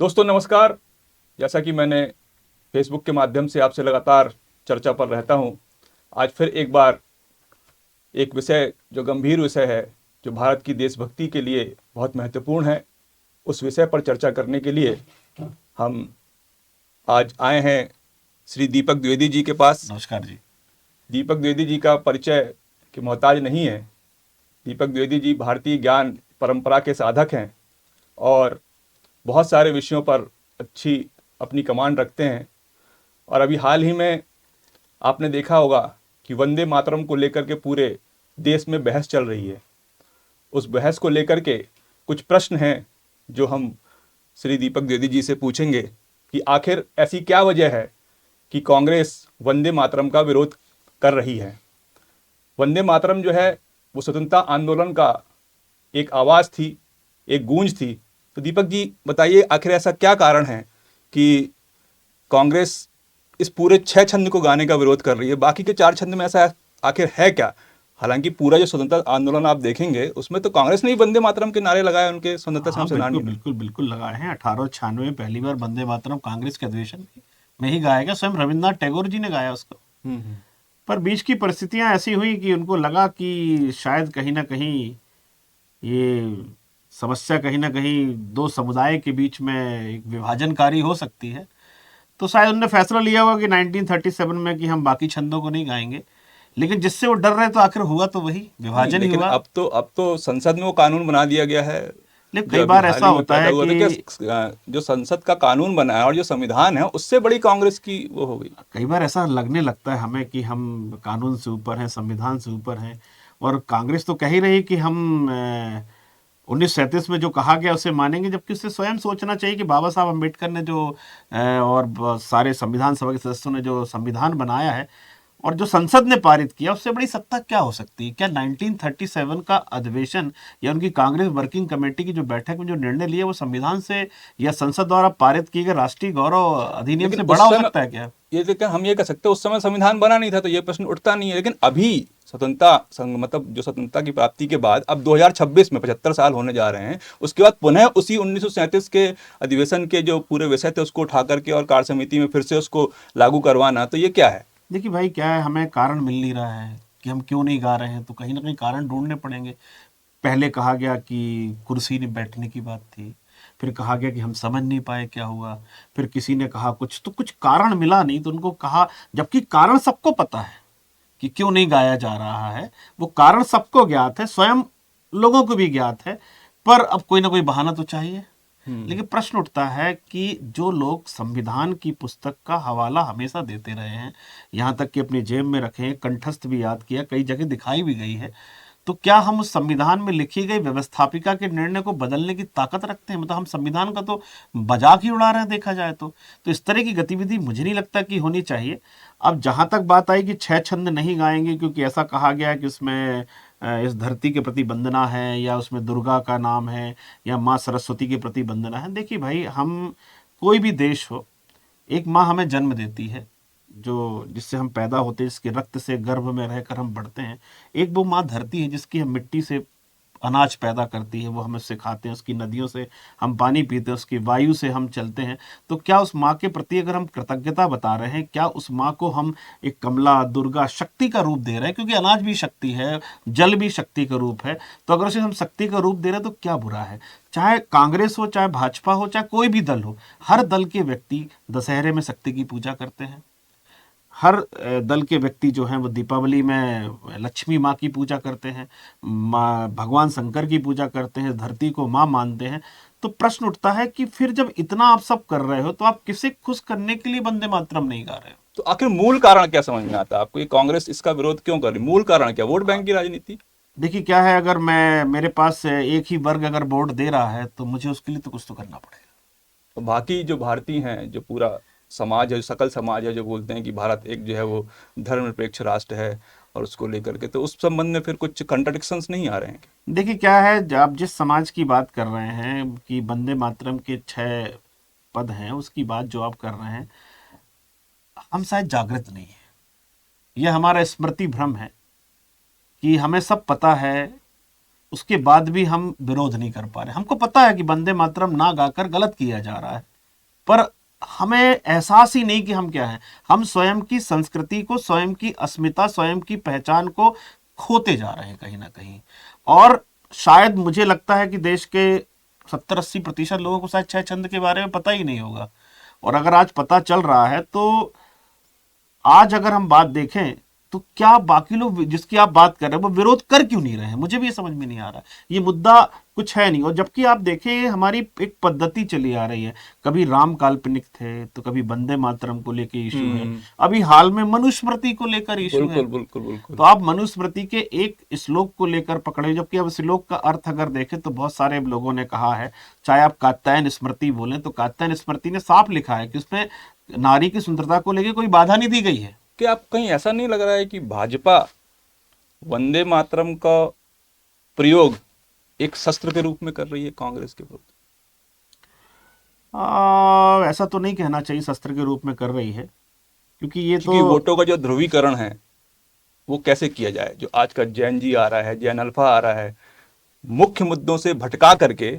दोस्तों नमस्कार। जैसा कि मैंने फेसबुक के माध्यम से आपसे लगातार चर्चा पर रहता हूं, आज फिर एक बार एक विषय जो गंभीर विषय है, जो भारत की देशभक्ति के लिए बहुत महत्वपूर्ण है, उस विषय पर चर्चा करने के लिए हम आज आए हैं श्री दीपक द्विवेदी जी के पास। नमस्कार जी। दीपक द्विवेदी जी का परिचय के मोहताज नहीं है। दीपक द्विवेदी जी भारतीय ज्ञान परंपरा के साधक हैं और बहुत सारे विषयों पर अच्छी अपनी कमांड रखते हैं। और अभी हाल ही में आपने देखा होगा कि वंदे मातरम को लेकर के पूरे देश में बहस चल रही है। उस बहस को लेकर के कुछ प्रश्न हैं जो हम श्री दीपक द्विवेदी जी से पूछेंगे कि आखिर ऐसी क्या वजह है कि कांग्रेस वंदे मातरम का विरोध कर रही है। वंदे मातरम जो है वो स्वतंत्रता आंदोलन का एक आवाज़ थी, एक गूंज थी। तो दीपक जी बताइए, आखिर ऐसा क्या कारण है कि कांग्रेस इस पूरे 6 छंद को गाने का विरोध कर रही है, बाकी के 4 छंद में ऐसा आखिर है क्या? हालांकि पूरा जो स्वतंत्रता आंदोलन आप देखेंगे उसमें तो कांग्रेस ने ही वंदे मातरम के नारे लगाए उनके स्वतंत्रता हाँ, संग्राम बिल्कुल में। बिल्कुल बिल्कुल लगाए हैं। 1896 में पहली बार वंदे मातरम कांग्रेस के अधिवेशन में ही गाया गया। स्वयं रविन्द्रनाथ टैगोर जी ने गाया उसको। हम्म। पर बीच की परिस्थितियां ऐसी हुई कि उनको लगा कि शायद कहीं ना कहीं ये समस्या कहीं ना कहीं दो समुदाय के बीच में एक विभाजनकारी हो सकती है। तो शायद उन्होंने फैसला लिया होगा कि 1937 में कि हम बाकी छंदों को नहीं गाएंगे। लेकिन जिससे वो डर रहे तो आखिर हुआ तो वही नहीं, विभाजन ही लेकिन हुआ। अब तो संसद में वो कानून बना दिया गया है लेकिन जो कई अभी बार हाल ऐसा ही में होता पैदा है हुआ था। कि क्या जो संसद का कानून बना है और जो संविधान है उससे बड़ी कांग्रेस की वो हो गई। कई बार ऐसा लगने लगता है हमें कि हम कानून से ऊपर हैं, संविधान से ऊपर हैं। और कांग्रेस तो कह ही रही कि हम 1937 में जो कहा गया उसे मानेंगे, जबकि उससे स्वयं सोचना चाहिए कि बाबा साहब अम्बेडकर ने जो सारे संविधान सभा के सदस्यों ने जो संविधान बनाया है और जो संसद ने पारित किया, उससे बड़ी सत्ता क्या हो सकती है? क्या 1937 का अधिवेशन या उनकी कांग्रेस वर्किंग कमेटी की जो बैठक में जो निर्णय लिया वो संविधान से या संसद द्वारा पारित किए गए राष्ट्रीय गौरव अधिनियम लेकिन से बड़ा उस हो समय सकता है क्या? ये देखिए, हम ये कह सकते हैं उस समय संविधान बना नहीं था तो ये प्रश्न उठता नहीं है। लेकिन अभी स्वतंत्रता मतलब जो स्वतंत्रता की प्राप्ति के बाद अब 2026 में 75 साल होने जा रहे हैं, उसके बाद पुनः उसी 1937 के अधिवेशन के जो पूरे विषय थे उसको उठा करके और कार्य समिति में फिर से उसको लागू करवाना, तो ये क्या है? देखिए भाई, क्या है, हमें कारण मिल नहीं रहा है कि हम क्यों नहीं गा रहे हैं, तो कहीं ना कहीं कारण ढूंढने पड़ेंगे। पहले कहा गया कि कुर्सी ने बैठने की बात थी, फिर कहा गया कि हम समझ नहीं पाए क्या हुआ, फिर किसी ने कहा कुछ, तो कुछ कारण मिला नहीं तो उनको कहा, जबकि कारण सबको पता है कि क्यों नहीं गाया जा रहा है। वो कारण सबको ज्ञात है, स्वयं लोगों को भी ज्ञात है। पर अब कोई ना कोई बहाना तो चाहिए। हम्म। लेकिन प्रश्न उठता है कि जो लोग संविधान की पुस्तक का हवाला हमेशा देते रहे हैं, यहाँ तक कि अपनी जेब में रखे हैं, कंठस्थ भी याद किया, कई जगह दिखाई भी गई है, तो क्या हम उस संविधान में लिखी गई व्यवस्थापिका के निर्णय को बदलने की ताकत रखते हैं? मतलब हम संविधान का तो मजाक ही उड़ा रहे हैं देखा जाए तो इस तरह की गतिविधि मुझे नहीं लगता कि होनी चाहिए। अब जहां तक बात आई कि 6 छंद नहीं गाएंगे क्योंकि ऐसा कहा गया है कि उसमें इस धरती के प्रति वंदना है, या उसमें दुर्गा का नाम है, या माँ सरस्वती के प्रति वंदना है। देखिए भाई, हम कोई भी देश हो, एक माँ हमें जन्म देती है, जो जिससे हम पैदा होते हैं, जिसके रक्त से गर्भ में रहकर हम बढ़ते हैं। एक वो माँ धरती है जिसकी हम मिट्टी से अनाज पैदा करती है, वो हमें सिखाते हैं, उसकी नदियों से हम पानी पीते हैं, उसकी वायु से हम चलते हैं। तो क्या उस माँ के प्रति अगर हम कृतज्ञता बता रहे हैं, क्या उस माँ को हम एक कमला, दुर्गा, शक्ति का रूप दे रहे हैं? क्योंकि अनाज भी शक्ति है, जल भी शक्ति का रूप है। तो अगर उसे हम शक्ति का रूप दे रहे हैं तो क्या बुरा है? चाहे कांग्रेस हो, चाहे भाजपा हो, चाहे कोई भी दल हो, हर दल के व्यक्ति दशहरे में शक्ति की पूजा करते हैं। हर दल के व्यक्ति जो हैं वो दीपावली में लक्ष्मी माँ की पूजा करते हैं, माँ भगवान शंकर की पूजा करते हैं, धरती को माँ मानते हैं। तो प्रश्न उठता है कि फिर जब इतना आप सब कर रहे हो तो आप किसे खुश करने के लिए वंदे मातरम नहीं गा रहे हो? तो आखिर मूल कारण क्या समझ में आता है आपको? ये कांग्रेस इसका विरोध क्यों कर रही? मूल कारण क्या? वोट बैंक की राजनीति? देखिए क्या है, अगर मैं मेरे पास एक ही वर्ग अगर वोट दे रहा है तो मुझे उसके लिए तो कुछ तो करना पड़ेगा। तो बाकी जो भारतीय हैं, जो पूरा समाज है, जो सकल समाज है, जो बोलते हैं कि भारत एक जो है वो धर्मनिरपेक्ष राष्ट्र है, और उसको लेकर के तो उस संबंध में फिर कुछ कंट्रडिक्शंस नहीं आ रहे हैं क्या? देखिए क्या है, आप जिस समाज की बात कर रहे हैं कि वंदे मातरम के 6 पद हैं, उसकी बात जो आप कर रहे हैं, हम शायद जागृत नहीं है। यह हमारा स्मृति भ्रम है कि हमें सब पता है, उसके बाद भी हम विरोध नहीं कर पा रहे। हमको पता है कि वंदे मातरम ना गाकर गलत किया जा रहा है, पर हमें एहसास ही नहीं कि हम क्या हैं। हम स्वयं की संस्कृति को, स्वयं की अस्मिता, स्वयं की पहचान को खोते जा रहे हैं कहीं ना कहीं। और शायद मुझे लगता है कि देश के 70-80% लोगों को शायद छह छंद के बारे में पता ही नहीं होगा। और अगर आज पता चल रहा है तो आज अगर हम बात देखें तो क्या बाकी लोग जिसकी आप बात कर रहे हैं वो विरोध कर क्यों नहीं रहे हैं, मुझे भी ये समझ में नहीं आ रहा। ये मुद्दा कुछ है नहीं। और जबकि आप देखें हमारी एक पद्धति चली आ रही है, कभी राम काल्पनिक थे तो कभी वंदे मातरम को लेके इशू है, हम्म। अभी हाल में मनुस्मृति को लेकर इशू है। बिल्कुल बिल्कुल बिल्कुल। तो आप मनुस्मृति के एक श्लोक को लेकर पकड़े, जबकि अब श्लोक का अर्थ अगर देखें तो बहुत सारे लोगों ने कहा है, चाहे आप कात्यायन स्मृति बोलें तो कात्यायन स्मृति ने साफ लिखा है कि उसमें नारी की सुंदरता को लेकर कोई बाधा नहीं दी गई है। कि आप कहीं ऐसा नहीं लग रहा है कि भाजपा वंदे मातरम का प्रयोग एक शस्त्र के रूप में कर रही है कांग्रेस के विरुद्ध? ऐसा तो नहीं कहना चाहिए शस्त्र के रूप में कर रही है, क्योंकि ये क्योंकि तो वोटों का जो ध्रुवीकरण है वो कैसे किया जाए, जो आज का जैन जी आ रहा है, जैन अल्फा आ रहा है, मुख्य मुद्दों से भटका करके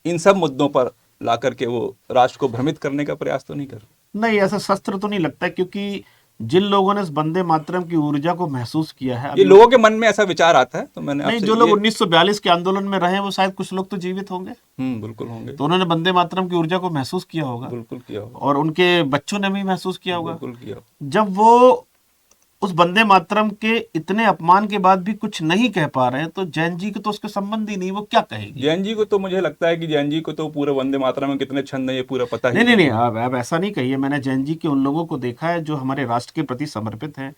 इन सब मुद्दों पर ला करके वो राष्ट्र को भ्रमित करने का प्रयास तो नहीं कर रहे? नहीं, ऐसा शस्त्र तो नहीं लगता, क्योंकि जिन लोगों ने इस वंदे मातरम की ऊर्जा को महसूस किया है ये अभी। लोगों के मन में ऐसा विचार आता है, तो मैंने नहीं, आपसे जो लोग ये 1942 के आंदोलन में रहे हैं वो शायद कुछ लोग तो जीवित होंगे, बिल्कुल होंगे, तो उन्होंने वंदे मातरम की ऊर्जा को महसूस किया होगा, बिल्कुल किया होगा, और उनके बच्चों ने भी महसूस किया होगा। बिल्कुल किया होगा। जब वो उस वंदे मातरम के इतने अपमान के बाद भी कुछ नहीं कह पा रहे हैं, तो जैन जी के तो उसके संबंध ही नहीं, वो क्या कहेगी। जैन जी को तो मुझे लगता है कि जैन जी को तो पूरे वंदे मातरम में कितने छंद है ये पूरा पता ही नहीं नहीं नहीं नहीं, है। अब ऐसा नहीं कहिए। मैंने जैन जी के उन लोगों को देखा है जो हमारे राष्ट्र के प्रति समर्पित हैं,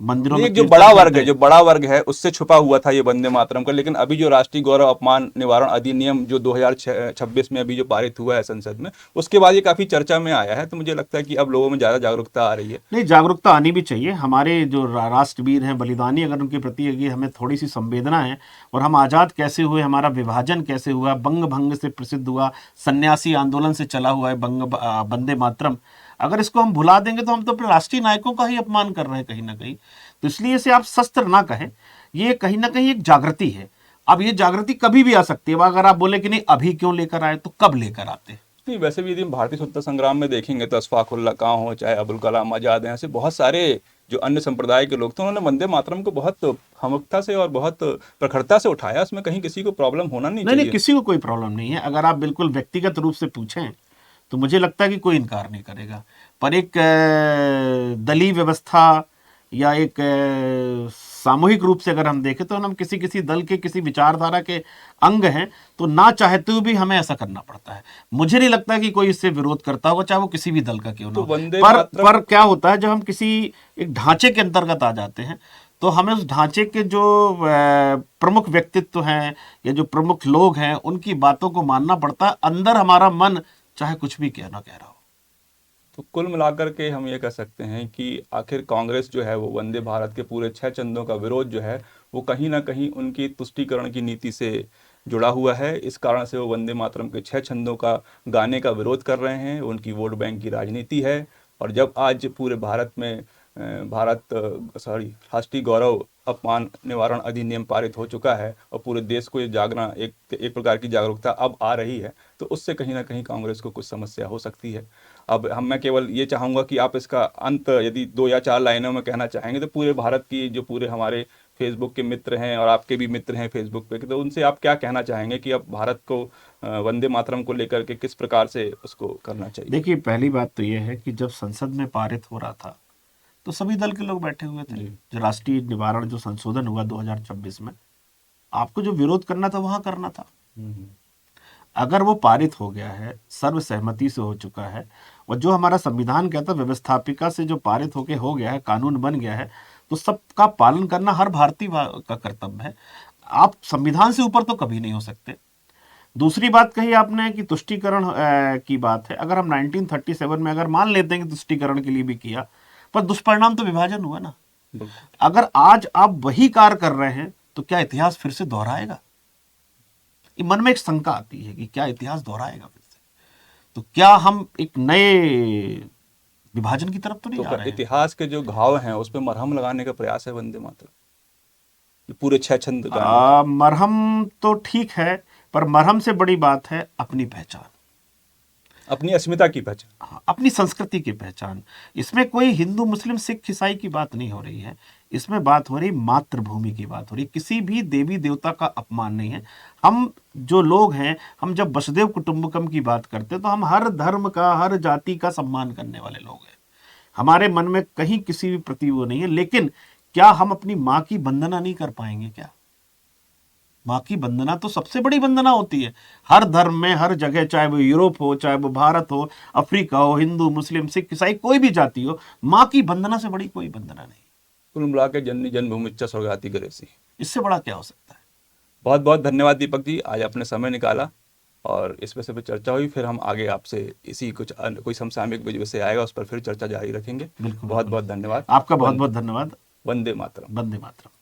मंदिरों नहीं, में एक जो कीर्तन बड़ा वर्ग करते है, हैं। जो बड़ा वर्ग है उससे छुपा हुआ था ये वंदे मातरम का, लेकिन अभी जो राष्ट्रीय गौरव अपमान निवारण अधिनियम जो 2026 में अभी जो पारित हुआ है संसद में, उसके बाद ये काफी चर्चा में आया है। तो मुझे लगता है कि अब लोगों में ज्यादा जागरूकता आ रही है। नहीं, जागरूकता आनी भी चाहिए। हमारे जो राष्ट्रवीर हैं, बलिदानी, अगर उनके प्रति अगर हमें थोड़ी सी संवेदना है, और हम आज़ाद कैसे हुए, हमारा विभाजन कैसे हुआ, बंग भंग से प्रसिद्ध हुआ, सन्यासी आंदोलन से चला हुआ है वंदे मातरम, अगर इसको हम भुला देंगे तो हम तो अपने राष्ट्रीय नायकों का ही अपमान कर रहे हैं कहीं ना कहीं। तो इसलिए इसे आप शस्त्र ना कहें, ये कहीं ना कहीं एक जागृति है। अब ये जागृति कभी भी आ सकती है। अगर आप बोले कि नहीं अभी क्यों लेकर आए, तो कब लेकर आते। नहीं, वैसे भी यदि हम भारतीय स्वतंत्रता संग्राम में देखेंगे तो अशफाक उल्लाह खां हो, चाहे अबुल कलाम आजाद हैं, ऐसे बहुत सारे जो अन्य संप्रदाय के लोग थे, उन्होंने वंदे मातरम को बहुत प्रमुखता से और बहुत प्रखरता से उठाया। उसमें कहीं किसी को प्रॉब्लम होना नहीं नहीं नहीं, चाहिए। किसी को कोई प्रॉब्लम नहीं है। अगर आप बिल्कुल व्यक्तिगत रूप से पूछें तो मुझे लगता है कि कोई इनकार नहीं करेगा। पर एक दलीय व्यवस्था या एक सामूहिक रूप से अगर हम देखें तो हम किसी किसी दल के, किसी विचारधारा के अंग हैं, तो ना चाहते हुए भी हमें ऐसा करना पड़ता है। मुझे नहीं लगता कि कोई इससे विरोध करता होगा, चाहे वो किसी भी दल का क्यों ना तो हो। वंदे पर मातरम पर क्या होता है, जब हम किसी एक ढांचे के अंतर्गत आ जाते हैं तो हमें उस ढांचे के जो प्रमुख व्यक्तित्व हैं या जो प्रमुख लोग हैं उनकी बातों को मानना पड़ता है, अंदर हमारा मन चाहे कुछ भी कह ना कह रहा हो। तो कुल मिलाकर के हम ये कह सकते हैं कि आखिर कांग्रेस जो है वो वंदे भारत के पूरे 6 चंदों का विरोध जो है वो कहीं ना कहीं उनकी तुष्टीकरण की नीति से जुड़ा हुआ है। इस कारण से वो वंदे मातरम के 6 चंदों का गाने का विरोध कर रहे हैं। उनकी वोट बैंक की राजनीति है। और जब आज पूरे भारत में राष्ट्रीय गौरव अपमान निवारण अधिनियम पारित हो चुका है और पूरे देश को ये जागना, एक प्रकार की जागरूकता अब आ रही है, तो उससे कहीं ना कहीं कांग्रेस को कुछ समस्या हो सकती है। अब मैं केवल ये चाहूँगा कि आप इसका अंत यदि 2 या 4 लाइनों में कहना चाहेंगे तो पूरे भारत की जो पूरे हमारे फेसबुक के मित्र हैं और आपके भी मित्र हैं फेसबुक पे, तो उनसे आप क्या कहना चाहेंगे कि अब भारत को वंदे मातरम को लेकर के किस प्रकार से उसको करना चाहिए? देखिए, पहली बात तो यह है कि जब संसद में पारित हो रहा था तो सभी दल के लोग बैठे हुए थे। जो राष्ट्रीय निवारण जो संशोधन हुआ 2026 में, आपको जो विरोध करना था वहां करना था। अगर वो पारित हो गया है, सर्वसहमति से हो चुका है, और जो हमारा संविधान कहता है व्यवस्थापिका से जो पारित होके हो गया है, कानून बन गया है, तो सबका पालन करना हर भारतीय का कर्तव्य है। आप संविधान से ऊपर तो कभी नहीं हो सकते। दूसरी बात कही आपने कि तुष्टीकरण की बात है। अगर हम 1937 में अगर मान लेते हैं कि तुष्टीकरण के लिए भी किया, पर दुष्परिणाम तो विभाजन हुआ ना। अगर आज आप वही कार्य कर रहे हैं तो क्या इतिहास फिर से दोहराएगा? ये मन में एक शंका आती है कि क्या इतिहास दोहराएगा फिर से। तो क्या हम एक नए विभाजन की तरफ तो नहीं जा रहे हैं? इतिहास के जो घाव हैं उस पर मरहम लगाने का प्रयास है वंदे मातरम, ये पूरे 6 छंद गाने की। मरहम तो ठीक है, पर मरहम से बड़ी बात है अपनी पहचान। अपनी अस्मिता की पहचान। हाँ, अपनी संस्कृति की पहचान। इसमें कोई हिंदू मुस्लिम सिख ईसाई की बात नहीं हो रही है, इसमें बात हो रही मातृभूमि की बात हो रही, किसी भी देवी देवता का अपमान नहीं है। हम जो लोग हैं, हम जब वसुदेव कुटुंबकम की बात करते हैं तो हम हर धर्म का, हर जाति का सम्मान करने वाले लोग हैं। हमारे मन में कहीं किसी भी प्रति वो नहीं है। लेकिन क्या हम अपनी माँ की वंदना नहीं कर पाएंगे क्या? माँ की वंदना तो सबसे बड़ी वंदना होती है हर धर्म में, हर जगह, चाहे वो यूरोप हो, चाहे वो भारत हो, अफ्रीका हो, हिंदू मुस्लिम सिख ईसाई कोई भी जाति हो, माँ की वंदना से बड़ी कोई वंदना नहीं। कुल मिला के जननी जन्मभूमि इच्छा स्वर्गाति गरेसी। इससे बड़ा क्या हो सकता है? बहुत बहुत धन्यवाद दीपक जी, आज आपने समय निकाला और इस विषय पर चर्चा हुई। फिर हम आगे आपसे इसी कोई समसामयिक विषय आएगा, उस पर फिर चर्चा जारी रखेंगे। बिल्कुल, बहुत बहुत धन्यवाद। आपका बहुत बहुत धन्यवाद। वंदे मातरम। वंदे मातरम।